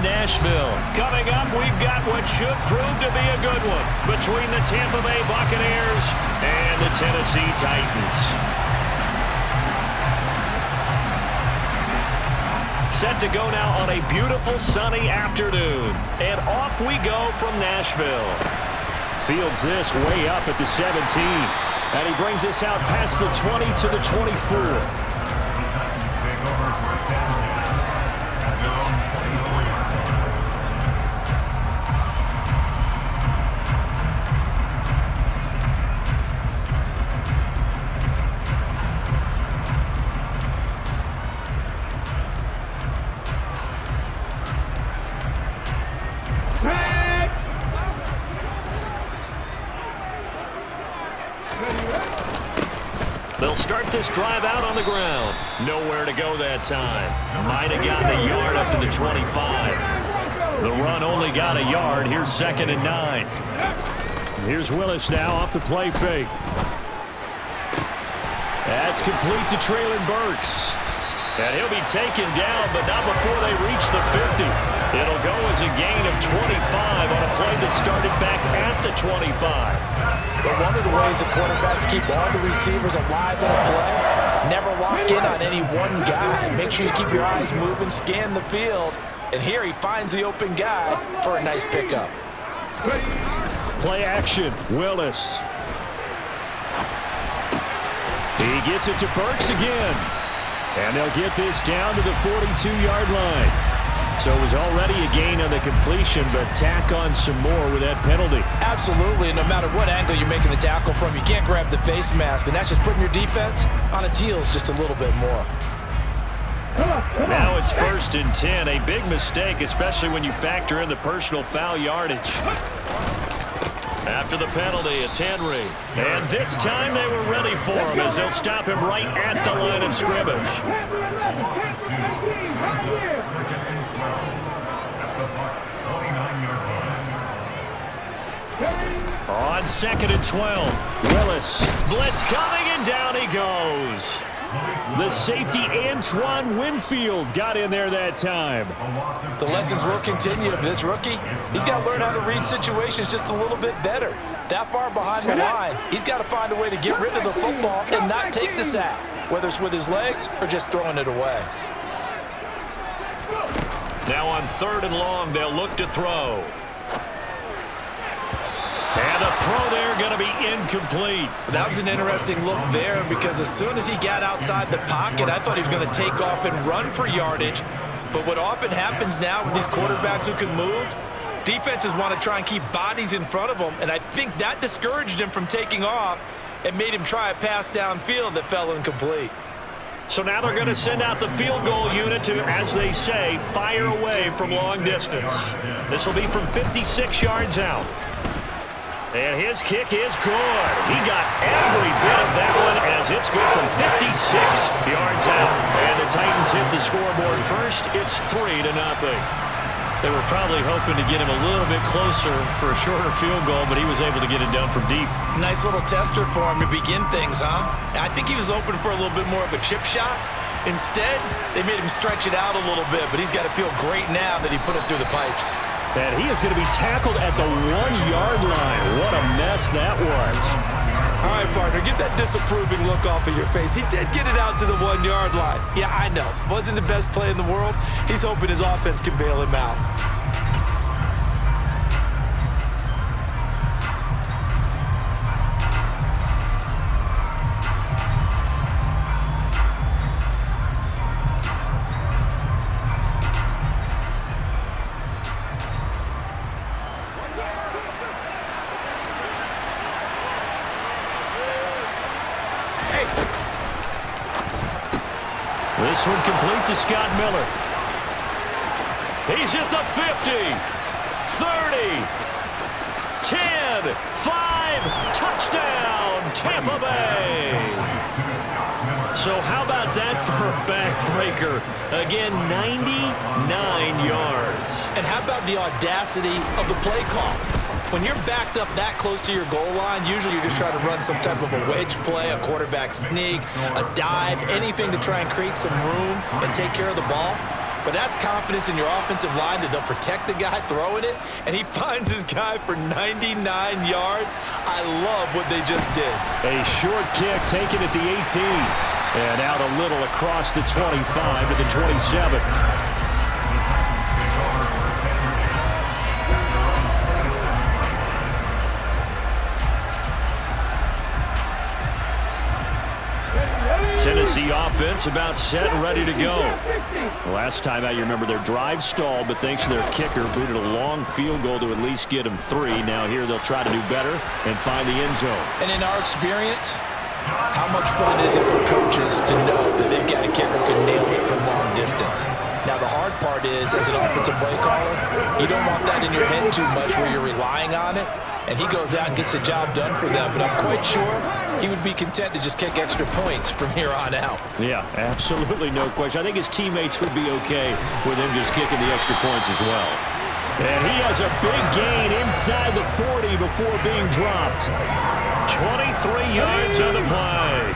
Nashville. Coming up, we've got what should prove to be a good one between the Tampa Bay Buccaneers and the Tennessee Titans. Set to go now on a beautiful sunny afternoon. And off we go from Nashville. Fields this way up at the 17. And he brings us out past the 20 to the 24. They'll start this drive out on the ground. Nowhere to go that time. Might have gotten a yard up to the 25. The run only got a yard. Here's 2nd and 9. Here's Willis now off the play fake. That's complete to Traylon Burks. And he'll be taken down, but not before they reach the 50. It'll go as a gain of 25 on a play that started back at the 25. But one of the ways the quarterbacks keep all the receivers alive in a play, never lock in on any one guy. Make sure you keep your eyes moving, scan the field. And here he finds the open guy for a nice pickup. Play action, Willis. He gets it to Burks again. And they'll get this down to the 42-yard line. So it was already a gain on the completion, but tack on some more with that penalty. Absolutely, and no matter what angle you're making the tackle from, you can't grab the face mask, and that's just putting your defense on its heels just a little bit more. Now it's 1st and 10, a big mistake, especially when you factor in the personal foul yardage. After the penalty, it's Henry. And this time they were ready for him as they'll stop him right at the line of scrimmage. On 2nd and 12, Willis. Blitz coming, and down he goes. The safety, Antoine Winfield, got in there that time. The lessons will continue for this rookie. He's got to learn how to read situations just a little bit better. That far behind the line, he's got to find a way to get rid of the football and not take the sack, whether it's with his legs or just throwing it away. Now on 3rd and long, they'll look to throw. And the throw there going to be incomplete. That was an interesting look there because as soon as he got outside the pocket, I thought he was going to take off and run for yardage. But what often happens now with these quarterbacks who can move, defenses want to try and keep bodies in front of them, and I think that discouraged him from taking off and made him try a pass downfield that fell incomplete. So now they're going to send out the field goal unit to, as they say, fire away from long distance. This will be from 56 yards out. And his kick is good. He got every bit of that one as it's good from 56 yards out. And the Titans hit the scoreboard first. It's 3-0. They were probably hoping to get him a little bit closer for a shorter field goal, but he was able to get it done from deep. Nice little tester for him to begin things, huh? I think he was open for a little bit more of a chip shot. Instead, they made him stretch it out a little bit, but he's got to feel great now that he put it through the pipes. And he is going to be tackled at the 1-yard line. What a mess that was. All right, partner, get that disapproving look off of your face. He did get it out to the 1-yard line. Yeah, I know. Wasn't the best play in the world. He's hoping his offense can bail him out. This one complete to Scott Miller. He's at the 50, 30, 10, 5, touchdown, Tampa Bay. So how about that for a backbreaker? Again, 99 yards. And how about the audacity of the play call? When you're backed up that close to your goal line, usually you're just trying to run some type of a wedge play, a quarterback sneak, a dive, anything to try and create some room and take care of the ball. but that's confidence in your offensive line that they'll protect the guy throwing it, and he finds his guy for 99 yards. I love what they just did. A short kick taken at the 18. And out a little across the 25 to the 27. Tennessee offense about set and ready to go. Last time out, you remember their drive stalled, but thanks to their kicker, booted a long field goal to at least get them 3. Now here they'll try to do better and find the end zone. And in our experience, how much fun is it for coaches to know that they've got a kicker who can nail it from long distance? Now, the hard part is, as an offensive play caller, you don't want that in your head too much where you're relying on it, and he goes out and gets the job done for them. But I'm quite sure he would be content to just kick extra points from here on out. Yeah, absolutely no question. I think his teammates would be okay with him just kicking the extra points as well. And he has a big gain inside the 40 before being dropped. 23 yards on the play.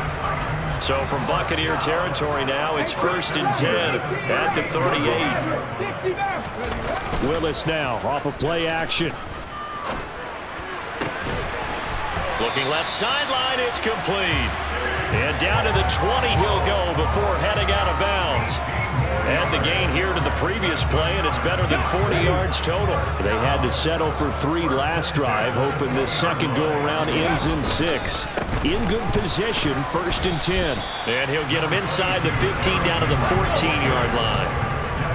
So from Buccaneer territory now, it's 1st and 10 at the 38. Willis now off of play action. Looking left sideline, it's complete. And down to the 20 he'll go before heading out of bounds. Add the gain here to the previous play, and it's better than 40 yards total. They had to settle for 3 last drive, hoping this second go-around ends in 6. In good position, 1st and 10. And he'll get him inside the 15 down to the 14-yard line.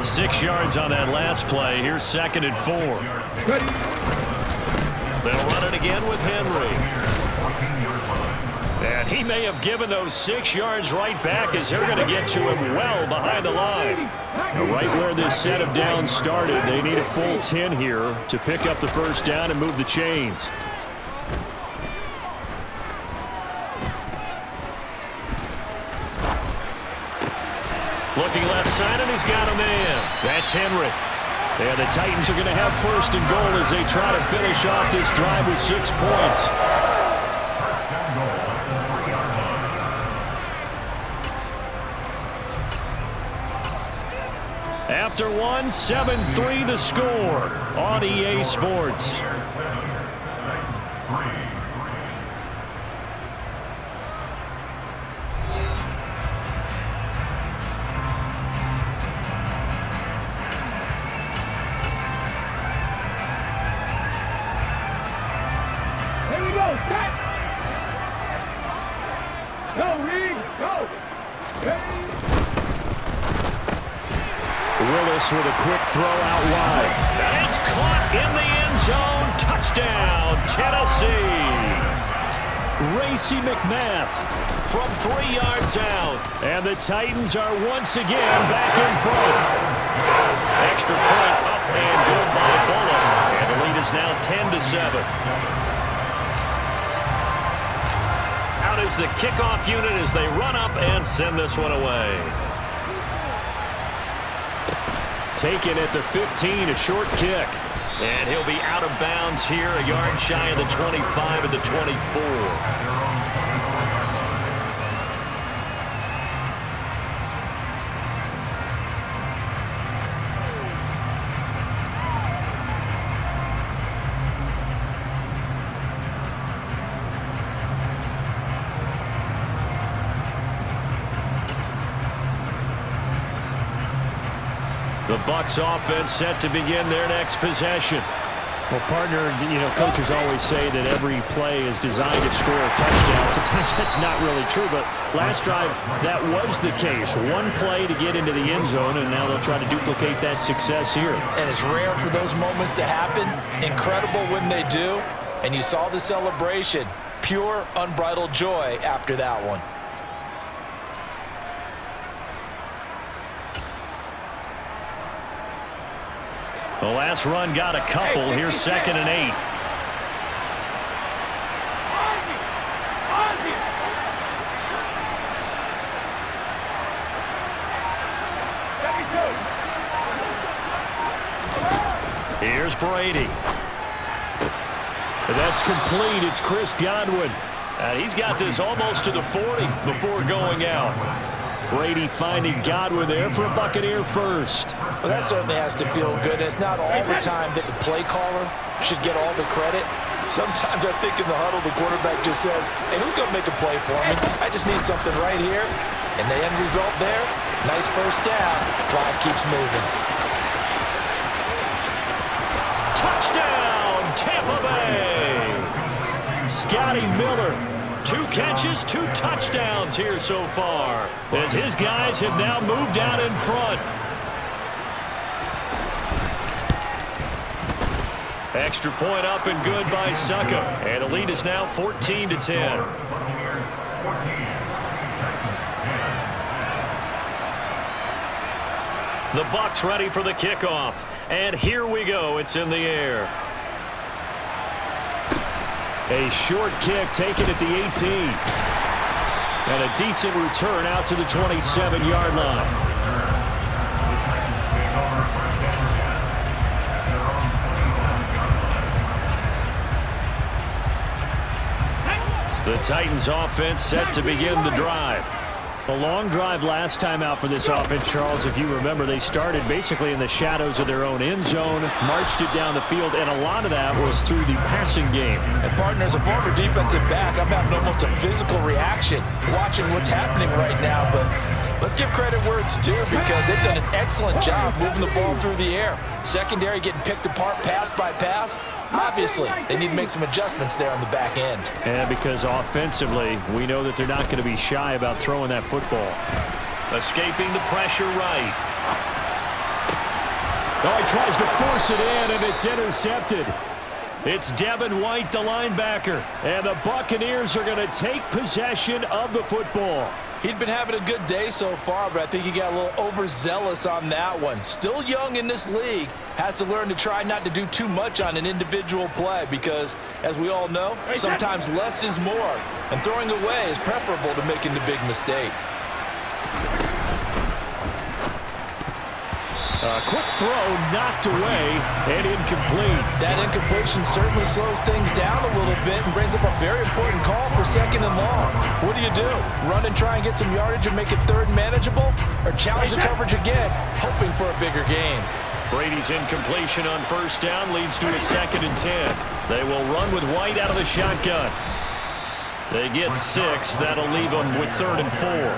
6 yards on that last play. Here's 2nd and 4. They'll run it again with Henry. And he may have given those 6 yards right back as they're going to get to him well behind the line. Now, right where this set of downs started, they need a full 10 here to pick up the first down and move the chains. Looking left side, and he's got a man. That's Henry. And the Titans are going to have 1st and goal as they try to finish off this drive with 6 points. After 1, 7-3 the score on EA Sports. Here we go, set! Go, Reed, go! Ready? Willis with a quick throw out wide. And it's caught in the end zone. Touchdown, Tennessee. Racy McMath from 3 yards out. And the Titans are once again back in front. Extra point up and good by Bullock. And the lead is now 10-7. Out is the kickoff unit as they run up and send this one away. Taken at the 15, a short kick. And he'll be out of bounds here, a yard shy of the 25 and the 24. The Bucs offense set to begin their next possession. Well, partner, coaches always say that every play is designed to score a touchdown. Sometimes that's not really true, but last drive, that was the case. One play to get into the end zone, and now they'll try to duplicate that success here. And it's rare for those moments to happen. Incredible when they do. And you saw the celebration. Pure, unbridled joy after that one. The last run got a couple. Here's 2nd and 8. Here's Brady. And that's complete. It's Chris Godwin. And he's got this almost to the 40 before going out. Brady finding Godwin there for a Buccaneer first. Well, that certainly has to feel good. And it's not all the time that the play caller should get all the credit. Sometimes I think in the huddle, the quarterback just says, hey, who's going to make a play for me? I just need something right here. And the end result there, nice first down. Drive keeps moving. Touchdown, Tampa Bay! Scotty Miller, 2 catches, 2 touchdowns here so far, as his guys have now moved out in front. Extra point up and good by Succa, and the lead is now 14-10. The Bucs ready for the kickoff, and here we go. It's in the air. A short kick taken at the 18. And a decent return out to the 27-yard line. The Titans offense set to begin the drive. A long drive last time out for this offense, Charles. If you remember, they started basically in the shadows of their own end zone, marched it down the field, and a lot of that was through the passing game. And partner, as a former defensive back, I'm having almost a physical reaction watching what's happening right now. But let's give credit where it's due, because they've done an excellent job moving the ball through the air. Secondary getting picked apart pass by pass. Obviously, they need to make some adjustments there on the back end. And because offensively, we know that they're not going to be shy about throwing that football. Escaping the pressure right. Oh, he tries to force it in, and it's intercepted. It's Devin White, the linebacker, and the Buccaneers are going to take possession of the football. He'd been having a good day so far, but I think he got a little overzealous on that one. Still young in this league, has to learn to try not to do too much on an individual play because, as we all know, sometimes less is more, and throwing away is preferable to making the big mistake. A quick throw knocked away and incomplete. That incompletion certainly slows things down a little bit and brings up a very important call for 2nd and long. What do? Run and try and get some yardage and make it 3rd manageable? Or challenge the coverage again, hoping for a bigger gain? Brady's incompletion on 1st down leads to a 2nd and 10. They will run with White out of the shotgun. They get 6. That'll leave them with 3rd and 4.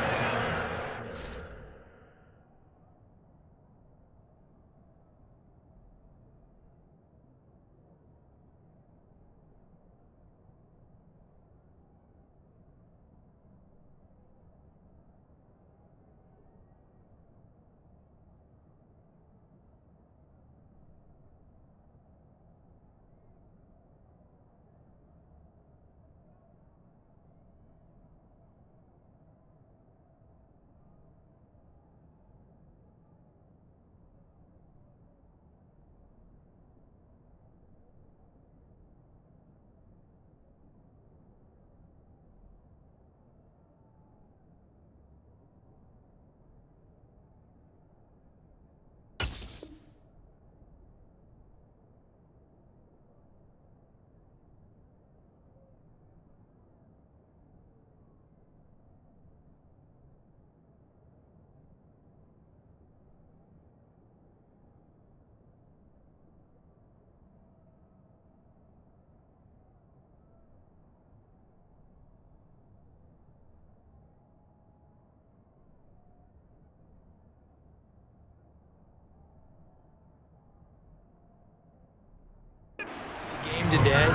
Today,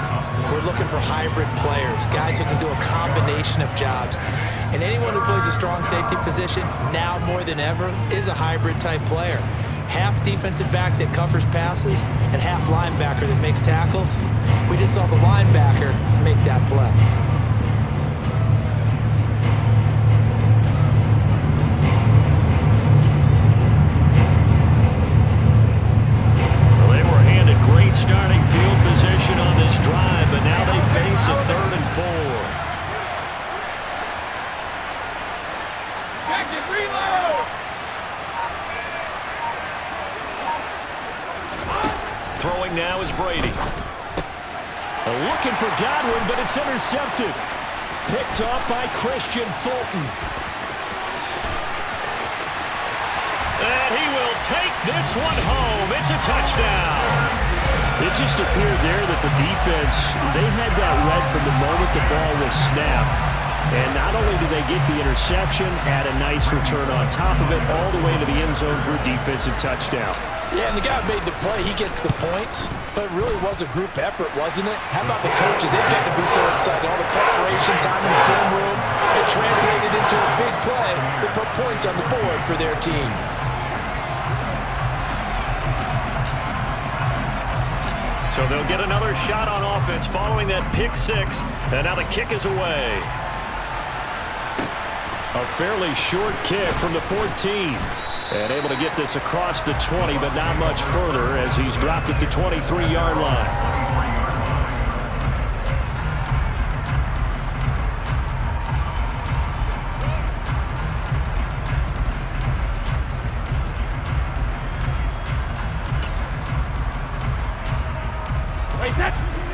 we're looking for hybrid players, guys who can do a combination of jobs. And anyone who plays a strong safety position, now more than ever, is a hybrid type player. Half defensive back that covers passes and half linebacker that makes tackles. We just saw the linebacker make that play. Starting field position on this drive, but now they face a 3rd and 4. Throwing now is Brady. Looking for Godwin, but it's intercepted. Picked off by Christian Fulton. And he will take this one home. It's a touchdown. It just appeared there that the defense, they had that read from the moment the ball was snapped. And not only did they get the interception, add a nice return on top of it, all the way to the end zone for a defensive touchdown. Yeah, and the guy made the play. He gets the points, but it really was a group effort, wasn't it? How about the coaches? They've got to be so excited. All the preparation time in the film room, it translated into a big play that put points on the board for their team. So they'll get another shot on offense following that pick six, and now the kick is away. A fairly short kick from the 14. And able to get this across the 20, but not much further as he's dropped at the 23-yard line.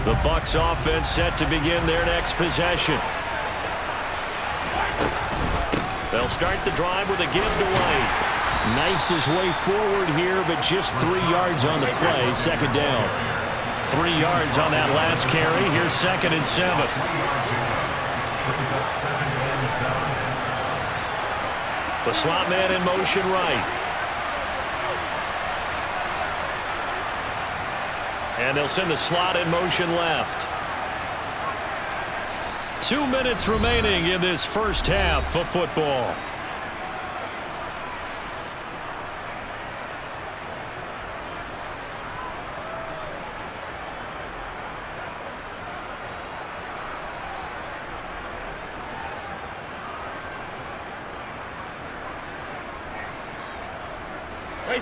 The Bucs offense set to begin their next possession. They'll start the drive with a give to White. Knifes his way forward here, but just 3 yards on the play. Second down. 3 yards on that last carry. Here's 2nd and 7. The slot man in motion right. And they'll send the slot in motion left. 2 minutes remaining in this first half of football.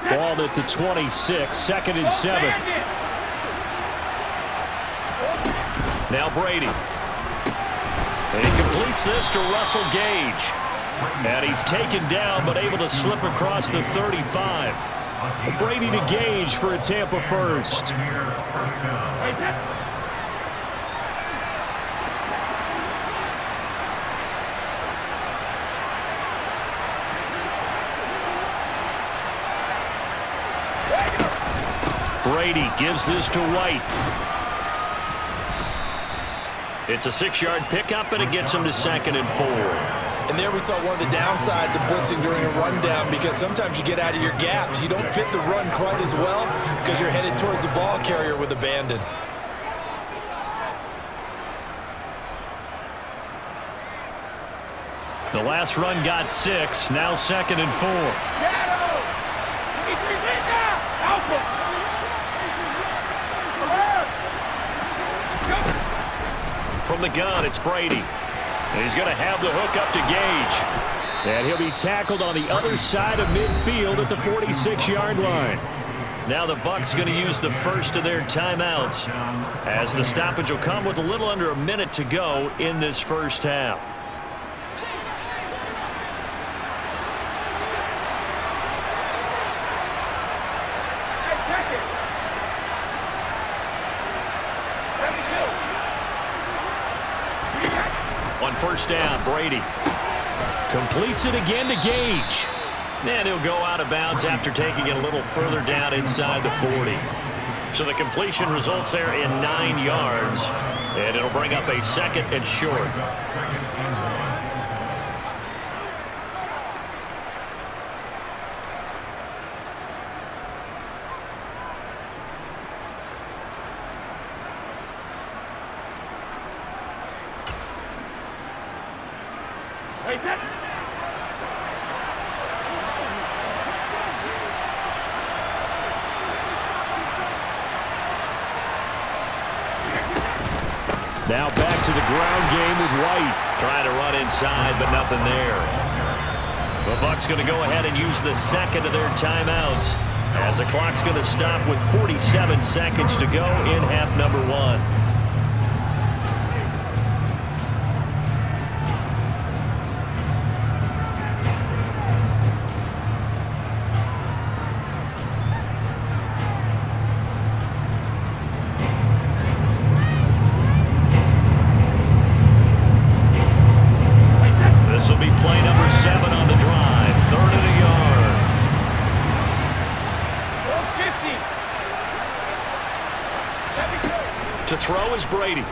Ball at the 26, 2nd and 7. Now Brady. And he completes this to Russell Gage. And he's taken down but able to slip across the 35. Brady to Gage for a Tampa first. Brady gives this to White. It's a 6-yard pickup, and it gets him to 2nd and 4. And there we saw one of the downsides of blitzing during a rundown, because sometimes you get out of your gaps. You don't fit the run quite as well because you're headed towards the ball carrier with abandon. The last run got 6. Now 2nd and 4. From the gun, it's Brady. And he's going to have the hook up to Gage. And he'll be tackled on the other side of midfield at the 46-yard line. Now the Bucs going to use the first of their timeouts, as the stoppage will come with a little under a minute to go in this first half. On first down, Brady completes it again to Gage. And he'll go out of bounds after taking it a little further down inside the 40. So the completion results there in 9 yards. And it'll bring up a 2nd and short. Now back to the ground game with White. Trying to run inside, but nothing there. The Bucs going to go ahead and use the 2nd of their timeouts, as the clock's going to stop with 47 seconds to go in half number 1. To throw is Brady.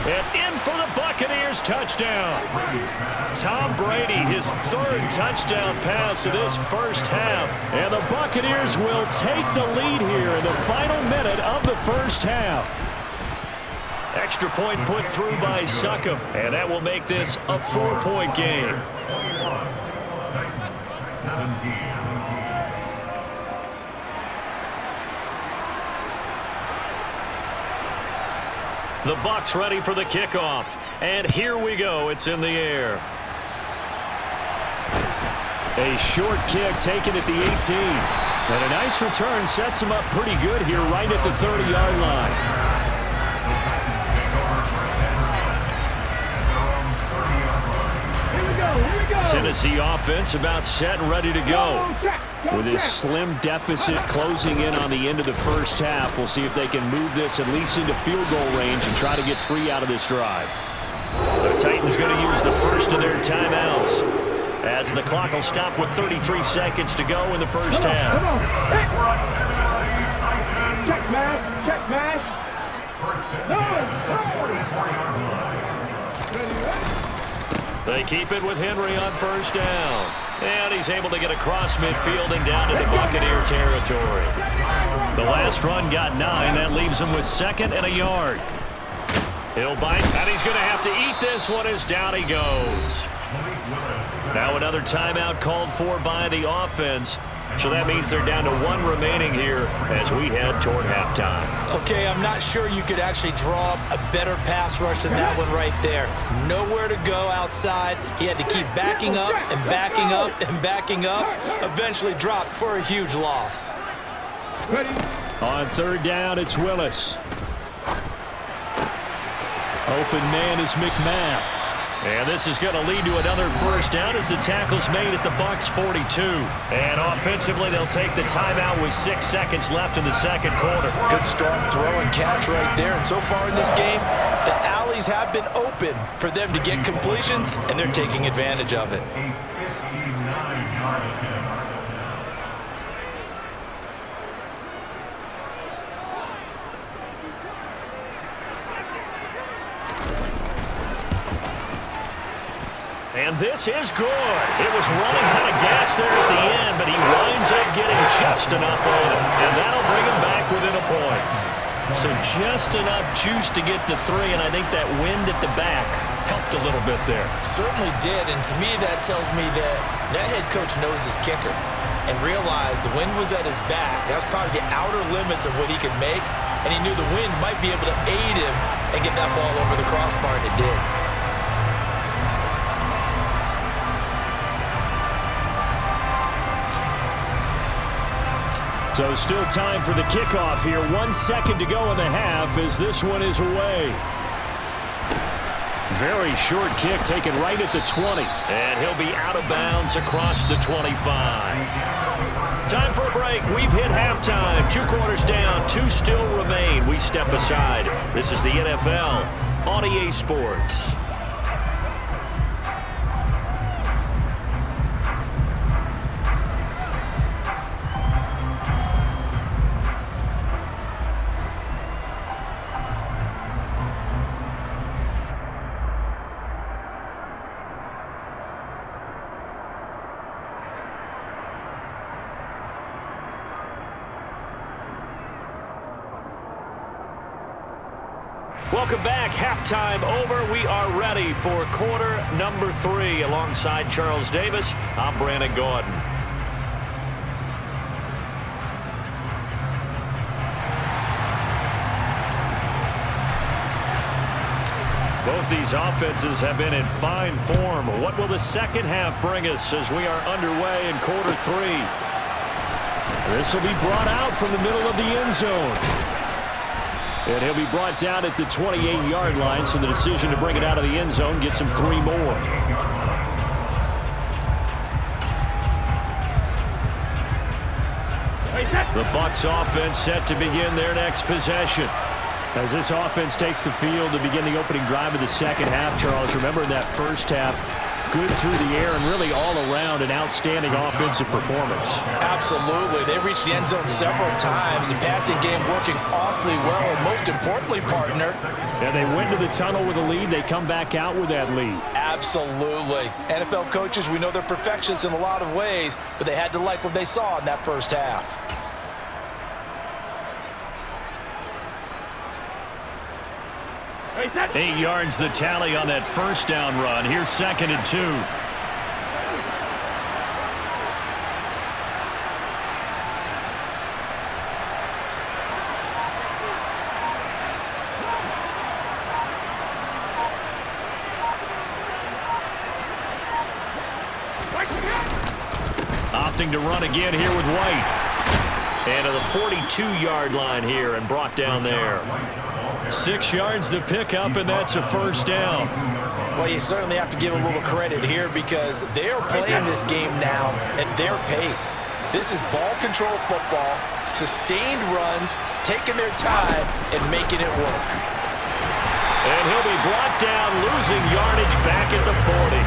And in for the Buccaneers touchdown. Tom Brady, his third touchdown pass of this first half. And the Buccaneers will take the lead here in the final minute of the first half. Extra point put through by Succop, and that will make this a 4-point game. The Bucs ready for the kickoff. And here we go. It's in the air. A short kick taken at the 18. And a nice return sets him up pretty good here right at the 30-yard line. Tennessee offense about set and ready to go. With his slim deficit closing in on the end of the first half, we'll see if they can move this at least into field goal range and try to get 3 out of this drive. The Titans going to use the first of their timeouts as the clock will stop with 33 seconds to go in the first half. Check mash, check mash. They keep it with Henry on first down. And he's able to get across midfield and down into Buccaneer territory. The last run got 9. That leaves him with 2nd and a yard. He'll bite, and he's going to have to eat this one as down he goes. Now another timeout called for by the offense. So that means they're down to 1 remaining here as we head toward halftime. Okay, I'm not sure you could actually draw up a better pass rush than that one right there. Nowhere to go outside. He had to keep backing up and backing up and backing up. Eventually dropped for a huge loss. On 3rd down, it's Willis. Open man is McMath. And this is going to lead to another first down as the tackle's made at the Bucs 42. And offensively, they'll take the timeout with 6 seconds left in the second quarter. Good strong throw and catch right there. And so far in this game, the alleys have been open for them to get completions, and they're taking advantage of it. And this is good. It was running out of gas there at the end, but he winds up getting just enough on it. And that'll bring him back within a point. So just enough juice to get the 3, and I think that wind at the back helped a little bit there. Certainly did, and to me that tells me that that head coach knows his kicker and realized the wind was at his back. That was probably the outer limits of what he could make, and he knew the wind might be able to aid him and get that ball over the crossbar, and it did. So still time for the kickoff here. 1 second to go in the half as this one is away. Very short kick taken right at the 20. And he'll be out of bounds across the 25. Time for a break. We've hit halftime. 2 quarters down. 2 still remain. We step aside. This is the NFL on EA Sports. Welcome back. Halftime over. We are ready for quarter number 3. Alongside Charles Davis, I'm Brandon Gordon. Both these offenses have been in fine form. What will the second half bring us as we are underway in quarter 3? This will be brought out from the middle of the end zone. And he'll be brought down at the 28-yard line, so the decision to bring it out of the end zone gets him 3 more. The Bucs offense set to begin their next possession. As this offense takes the field to begin the opening drive of the second half, Charles, remember in that first half, good through the air and really all around an outstanding offensive performance. Absolutely. They reached the end zone several times. The passing game working awfully well, and most importantly, partner. And they went to the tunnel with a lead. They come back out with that lead. Absolutely. NFL coaches, we know they're perfectionists in a lot of ways, but they had to like what they saw in that first half. 8 yards the tally on that first down run. Here's 2nd and 2. Opting to run again here with White. And to the 42-yard line here and brought down there. 6 yards the pickup, and that's a first down. Well, you certainly have to give a little credit here because they are playing this game now at their pace. This is ball control football, sustained runs, taking their time, and making it work. And he'll be brought down, losing yardage back at the 40.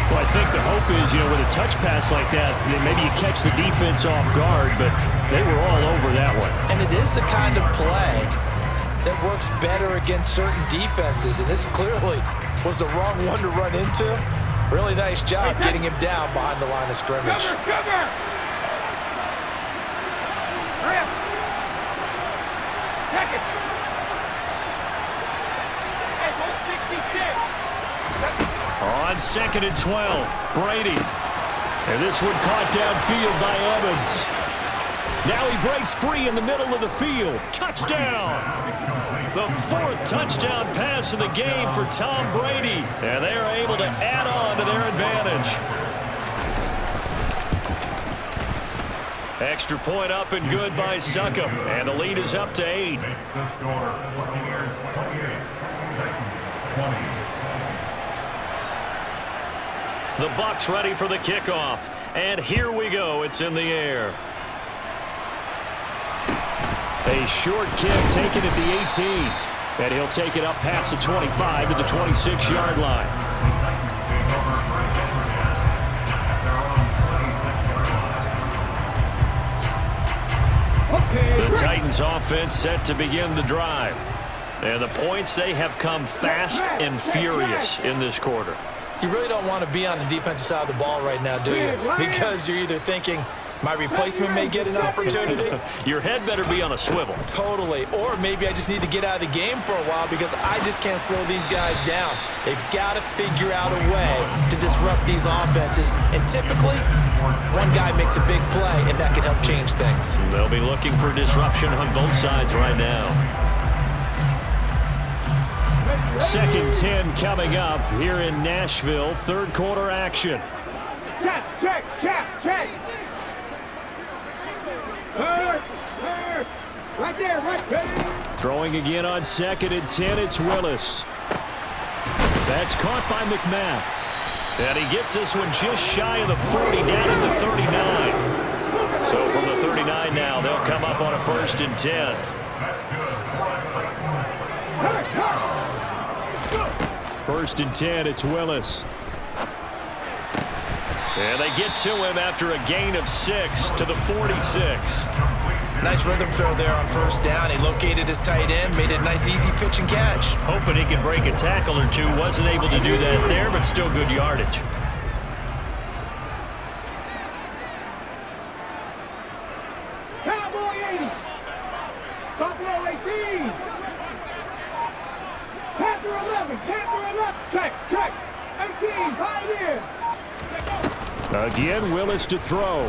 Well, I think the hope is, with a touch pass like that, maybe you catch the defense off guard, but they were all over that one. And it is the kind of play that works better against certain defenses, and this clearly was the wrong one to run into. Really nice job getting him down behind the line of scrimmage. Cover! Hurry up! Check it! Hey, 166! On 2nd and 12, Brady. And this one caught downfield by Evans. Now he breaks free in the middle of the field. Touchdown! The 4th touchdown pass of the game for Tom Brady. And they are able to add on to their advantage. Extra point up and good by Succop. And the lead is up to 8. The Bucs ready for the kickoff. And here we go. It's in the air. A short kick taken at the 18. And he'll take it up past the 25 to the 26-yard line. The Titans offense set to begin the drive. And the points, they have come fast and furious in this quarter. You really don't want to be on the defensive side of the ball right now, do you? Because you're either thinking, my replacement may get an opportunity. Your head better be on a swivel. Totally. Or maybe I just need to get out of the game for a while because I just can't slow these guys down. They've got to figure out a way to disrupt these offenses. And typically, one guy makes a big play, and that can help change things. They'll be looking for disruption on both sides right now. 2nd and 10 coming up here in Nashville. 3rd quarter action. Check! Right there, right. Throwing again on 2nd and 10, it's Willis. That's caught by McMath. And he gets this one just shy of the 40, down at the 39. So from the 39 now, they'll come up on a 1st and 10. 1st and 10, it's Willis. And they get to him after a gain of 6 to the 46. Nice rhythm throw there on 1st down. He located his tight end, made it a nice easy pitch and catch. Hoping he can break a tackle or two. Wasn't able to do that there, but still good yardage. Cowboy 80! Buffalo 18! Panther 11! Check! 18! Pioneer! Again, Willis to throw.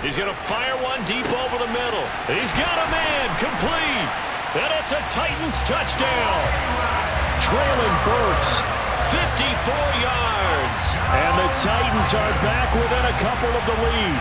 He's going to fire one deep over the middle. He's got a man, complete. And it's a Titans touchdown. Traylon Burks, 54 yards. And the Titans are back within a couple of the lead.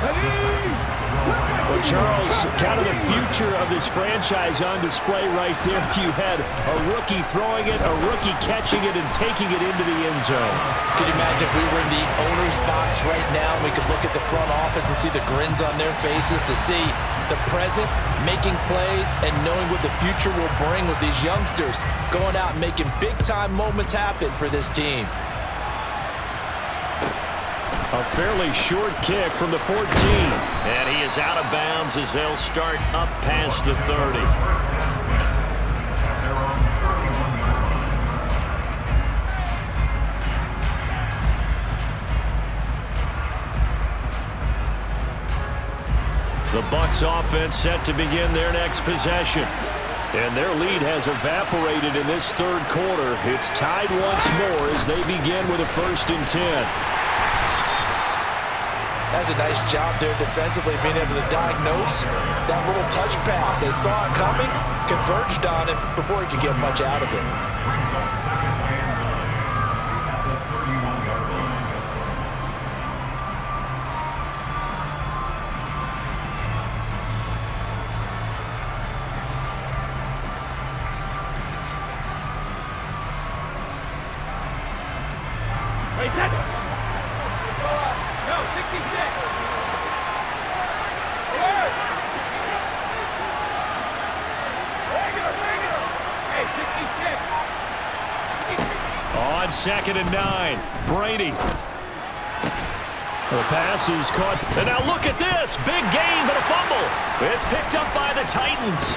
Well, Charles, kind of the future of this franchise on display right there. You had a rookie throwing it, a rookie catching it, and taking it into the end zone. Could you imagine if we were in the owner's box right now and we could look at the front office and see the grins on their faces, to see the present making plays and knowing what the future will bring with these youngsters going out and making big-time moments happen for this team. A fairly short kick from the 14. And he is out of bounds as they'll start up past the 30. The Bucs offense set to begin their next possession. And their lead has evaporated in this third quarter. It's tied once more as they begin with a 1st and 10. That's a nice job there defensively, being able to diagnose that little touch pass. They saw it coming, converged on it before he could get much out of it. On 2nd and 9, Brady. The pass is caught. And now look at this. Big gain, but a fumble. It's picked up by the Titans.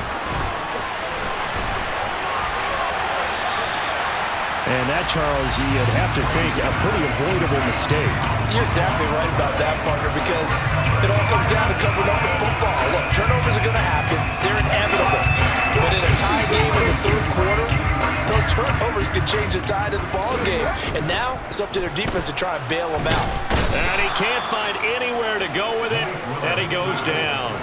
And that, Charles, you'd have to think a pretty avoidable mistake. You're exactly right about that, partner, because it all comes down to covering up the football. Look, turnovers are going to happen. They're inevitable. But in a tie game in the third quarter, those turnovers can change the tide of the ball game. And now it's up to their defense to try and bail them out. And he can't find anywhere to go with it, and he goes down.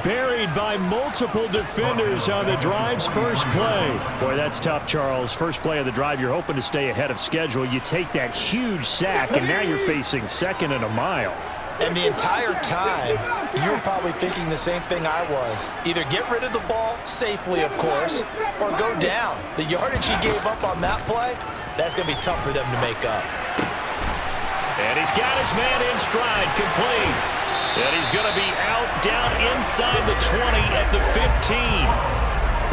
Buried by multiple defenders on the drive's first play. Boy, that's tough, Charles. First play of the drive, you're hoping to stay ahead of schedule. You take that huge sack, and now you're facing 2nd and a mile. And the entire time, you were probably thinking the same thing I was. Either get rid of the ball, safely of course, or go down. The yardage he gave up on that play, that's going to be tough for them to make up. And he's got his man in stride, complete. And he's going to be out down inside the 20 at the 15.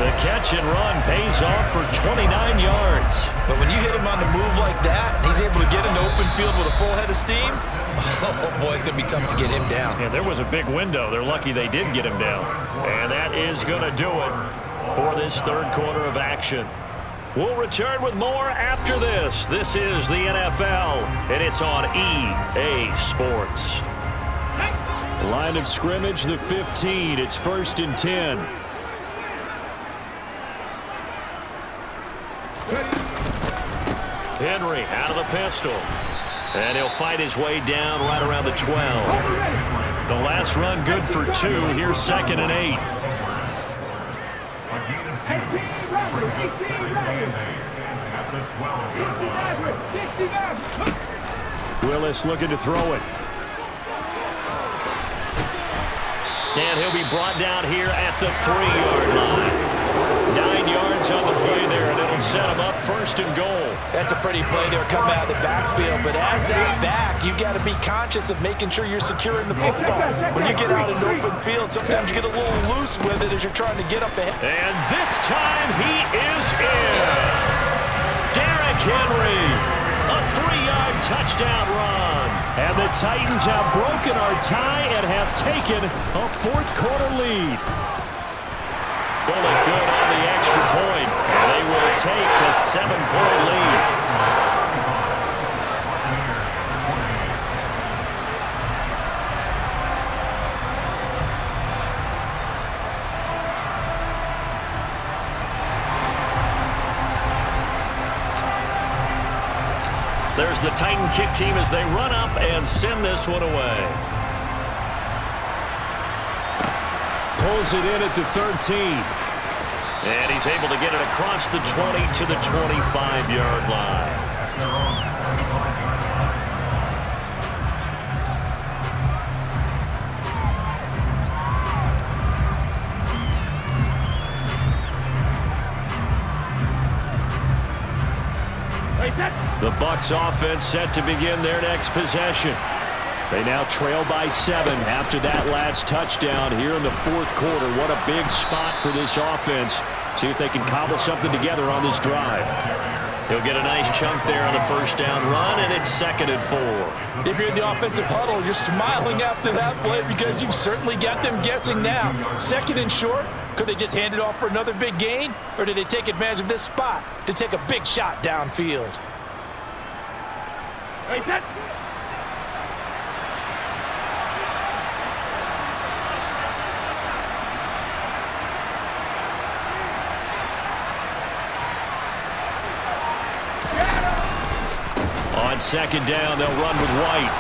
The catch and run pays off for 29 yards. But when you hit him on the move like that, he's able to get into open field with a full head of steam, oh boy, it's going to be tough to get him down. Yeah, there was a big window. They're lucky they did get him down. And that is going to do it for this third quarter of action. We'll return with more after this. This is the NFL, and it's on EA Sports. Line of scrimmage, the 15. It's 1st and 10. Henry out of the pistol. And he'll fight his way down right around the 12. The last run good for 2. Here's 2nd and 8. Willis looking to throw it. And he'll be brought down here at the 3-yard line. 9 yards on the play there, and it'll set him up 1st and goal. That's a pretty play there coming out of the backfield, but as that back, you've got to be conscious of making sure you're securing the football. When you get out in open field, sometimes you get a little loose with it as you're trying to get up ahead. And this time he is in. Derrick Henry, a 3-yard touchdown run. And the Titans have broken our tie and have taken a 4th quarter lead. Bullet good on the extra point. And they will take a 7-point lead. There's the Titan kick team as they run up and send this one away. Pulls it in at the 13. And he's able to get it across the 20 to the 25-yard line. 2 Bucs offense set to begin their next possession. They now trail by 7 after that last touchdown here in the fourth quarter. What a big spot for this offense. See if they can cobble something together on this drive. He'll get a nice chunk there on the first down run, and it's 2nd and 4. If you're in the offensive huddle, you're smiling after that play because you've certainly got them guessing now. 2nd and short, could they just hand it off for another big gain? Or did they take advantage of this spot to take a big shot downfield? Hey, set. On 2nd down, they'll run with White.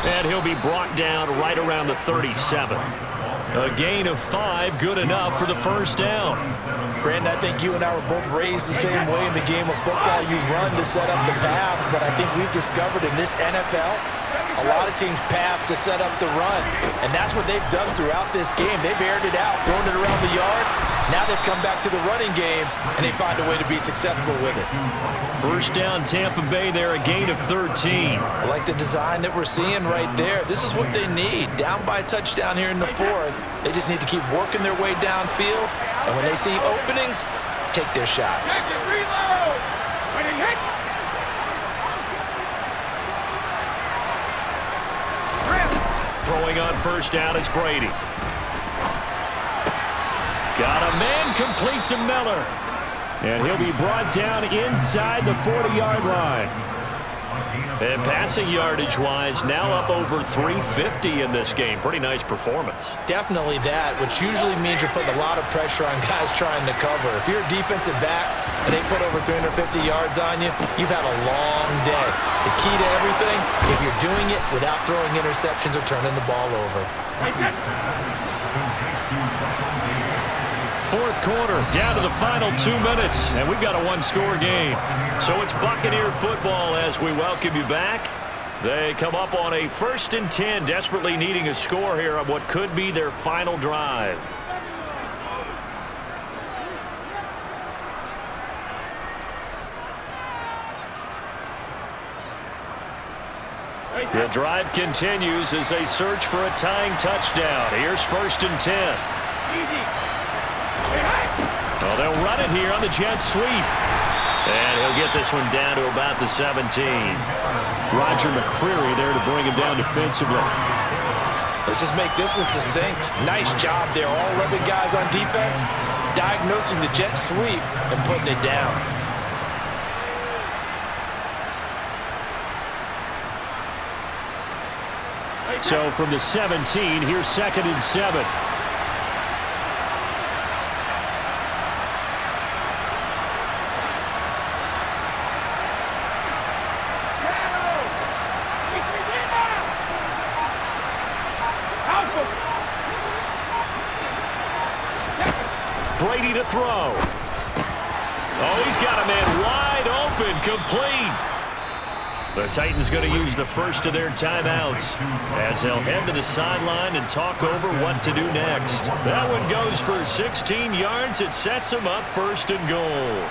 And he'll be brought down right around the 37. A gain of 5, good enough for the first down. Brandon, I think you and I were both raised the same way in the game of football. You run to set up the pass, but I think we've discovered in this NFL, a lot of teams pass to set up the run, and that's what they've done throughout this game. They've aired it out, thrown it around the yard. Now they've come back to the running game, and they find a way to be successful with it. First down, Tampa Bay there, a gain of 13. I like the design that we're seeing right there. This is what they need. Down by a touchdown here in the fourth. They just need to keep working their way downfield, and when they see openings, take their shots. Reload. Winning hit. Throwing on first down is Brady. Got a man complete to Miller. And he'll be brought down inside the 40-yard line. And passing yardage-wise, now up over 350 in this game. Pretty nice performance. Definitely that, which usually means you're putting a lot of pressure on guys trying to cover. If you're a defensive back and they put over 350 yards on you, you've had a long day. The key to everything, if you're doing it without throwing interceptions or turning the ball over. Fourth quarter, down to the final 2 minutes, and we've got a one-score game. So it's Buccaneer football as we welcome you back. They come up on a 1st and 10, desperately needing a score here on what could be their final drive. The drive continues as they search for a tying touchdown. Here's 1st and 10. Well, they'll run it here on the jet sweep. And he'll get this one down to about the 17. Roger McCreary there to bring him down defensively. Let's just make this one succinct. Nice job there. All 11 guys on defense diagnosing the jet sweep and putting it down. So from the 17, here's 2nd and 7. Brady to throw. Oh, he's got a man wide open, complete. The Titans going to use the first of their timeouts as they'll head to the sideline and talk over what to do next. That one goes for 16 yards. It sets them up 1st and goal.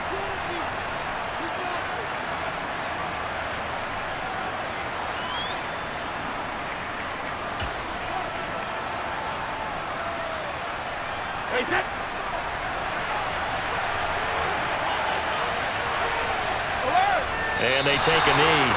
And they take a knee.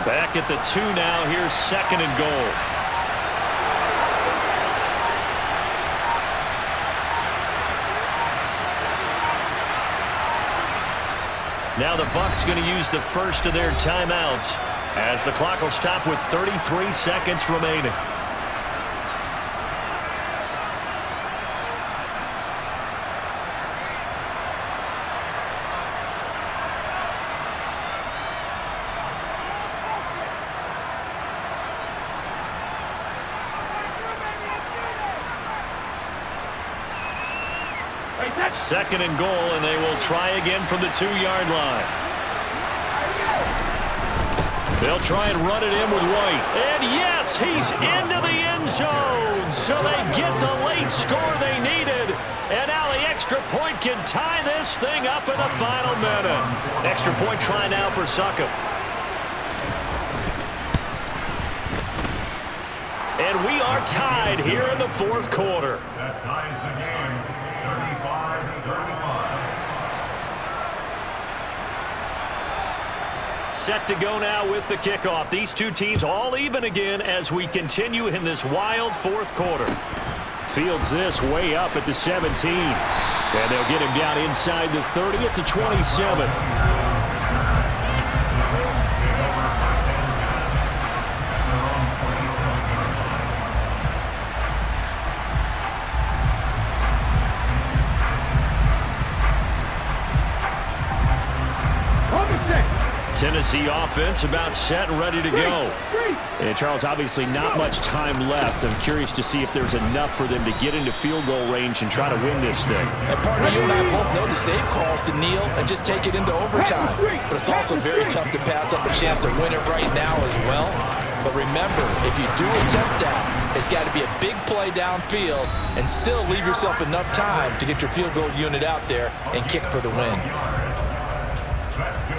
Back at the 2 now. Here's 2nd and goal. Now the Bucs going to use the first of their timeouts as the clock will stop with 33 seconds remaining. Second and goal, and they will try again from the 2-yard line. They'll try and run it in with White. And yes, he's into the end zone. So they get the late score they needed. And now the extra point can tie this thing up in the final minute. Extra point try now for Succop. And we are tied here in the fourth quarter. That ties the game, 35-35. Set to go now with the kickoff. These two teams all even again as we continue in this wild fourth quarter. Fields this way up at the 17. And they'll get him down inside the 30 at the 27. Tennessee offense about set and ready to go. And Charles, obviously not much time left. I'm curious to see if there's enough for them to get into field goal range and try to win this thing. And partner, you and I both know the safe calls to kneel and just take it into overtime. But it's also very tough to pass up a chance to win it right now as well. But remember, if you do attempt that, it's got to be a big play downfield and still leave yourself enough time to get your field goal unit out there and kick for the win.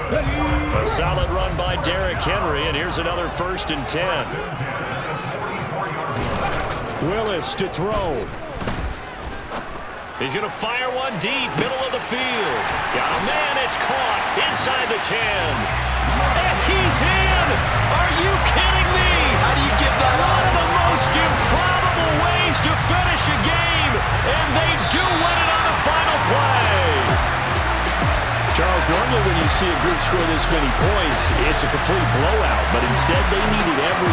A solid run by Derrick Henry, and here's another 1st and 10. Willis to throw. He's going to fire one deep, middle of the field. Got a man, it's caught inside the 10. And he's in! Are you kidding me? How do you give that One up? of the most improbable ways to finish a game, and they do win it on the final play. Charles, normally when you see a group score this many points, it's a complete blowout, but instead they needed every